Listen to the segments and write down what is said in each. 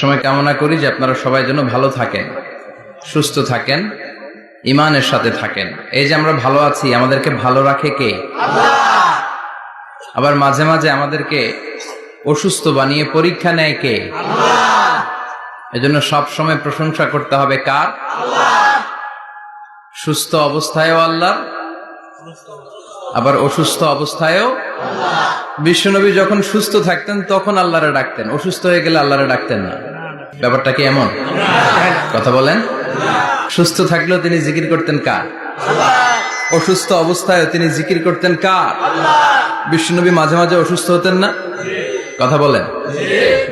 সময় কামনা করি যে আপনারা সবাই যেন ভালো থাকেন, সুস্থ থাকেন, ঈমানের সাথে থাকেন। এই যে আমরা ভালো আছি, আমাদেরকে ভালো রাখে কে? আল্লাহ। আবার মাঝে মাঝে আমাদেরকে অসুস্থ বানিয়ে পরীক্ষা নেয় কে? আল্লাহ। এজন্য সব সময় প্রশংসা করতে হবে কার? আল্লাহ। সুস্থ অবস্থায়ও আল্লাহ, আবার অসুস্থ অবস্থায়ও আল্লাহ। বিশ্বনবী যখন সুস্থ থাকতেন তখন আল্লাহরে ডাকতেন, অসুস্থ হয়ে গেলে আল্লাহরে ডাকতেন না। ব্যাপারটা কি এমন? কথা বলেন। সুস্থ থাকলেও তিনি জিকির করতেন কার? আল্লাহ। অসুস্থ অবস্থায়ও তিনি জিকির করতেন কার? আল্লাহ। বিশ্বনবী মাঝে মাঝে অসুস্থ হতেন না? কথা বলেন।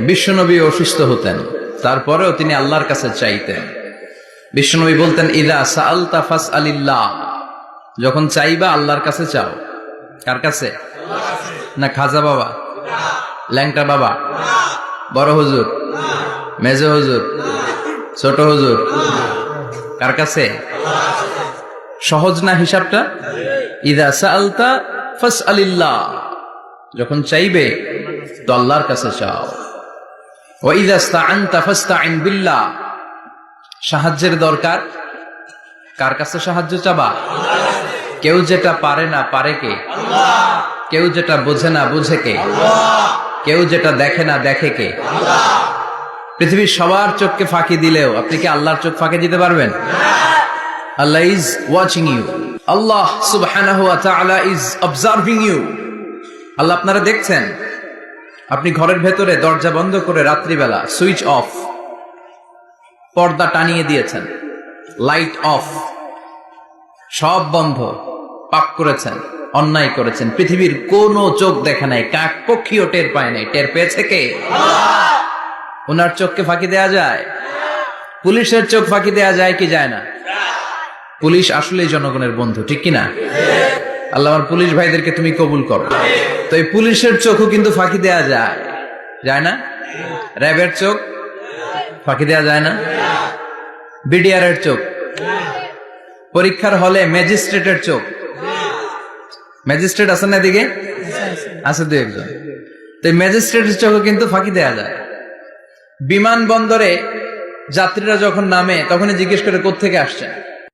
বিশ্বনবী অসুস্থ হতেন, তারপরেও তিনি আল্লাহর কাছে চাইতেন। বিশ্বনবী বলতেন, ইদা সাআলতা ফাসআলিল্লাহ, যখন চাইবা আল্লাহর কাছে চাও। কার কাছে? না খাজা বাবা, ল্যাংটা বাবা, বড় হুজুর, মেজ হুজুর, ছোট হুজুর? কার কাছে? সহজ না হিসাবটা? ইদা সাআলতা ফাসআলিল্লাহ, যখন চাইবে তো আল্লাহর কাছে চাও। ওয়া ইদা ইসতাআনতা ফাসতাইন বিল্লাহ, সাহায্যের দরকার কার কাছে সাহায্য চাবা? কেউ যেটা পারে না পারে কে? আল্লাহ। কেউ যেটা বোঝে না বুঝে কে? আল্লাহ। কেউ যেটা দেখে না দেখে কে? আল্লাহ। পৃথিবীর সবার চোখকে ফাঁকি দিলেও আপনি কি আল্লাহর চোখ ফাঁকি দিতে পারবেন? আল্লাহ ইজ ওয়াচিং ইউ, আল্লাহ সুবহানাহু ওয়া তাআলা ইজ অবজার্ভিং ইউ। আল্লাহ আপনারা দেখছেন। আপনি ঘরের ভেতরে দরজা বন্ধ করে রাত্রিবেলা সুইচ অফ, পর্দা টানিয়ে দিয়েছেন, লাইট অফ, সব বন্ধ, পাপ করেছেন, অন্যায় করেছেন, পৃথিবীর কোন চোখ দেখে নাই, কাক পক্ষীও টের পায় নাই। টের পেয়েছে কে? ওনার চোখকে ফাঁকি দেয়া যায়? পুলিশের চোখ ফাঁকি দেয়া যায় কি যায় না? পুলিশ আসলেই জনগণের বন্ধু, ঠিক কিনা? আল্লাহ আমার পুলিশ ভাইদেরকে তুমি কবুল করো। তো এই পুলিশের চোখও কিন্তু ফাঁকি দেয়া যায়, যায় না? র্যাবের চোখ ফাঁকি দেয়া যায় না? বিডিআর এর চোখ, পরীক্ষার হলে ম্যাজিস্ট্রেটের চোখ, ম্যাজিস্ট্রেট আছেন না এদিকে? আছে দু একজন। তো ম্যাজিস্ট্রেটের চোখও কিন্তু ফাঁকি দেয়া যায়। বিমানবন্দরে যাত্রীরা যখন নামে তখনই জিজ্ঞেস করে কোত্থেকে আসছেন,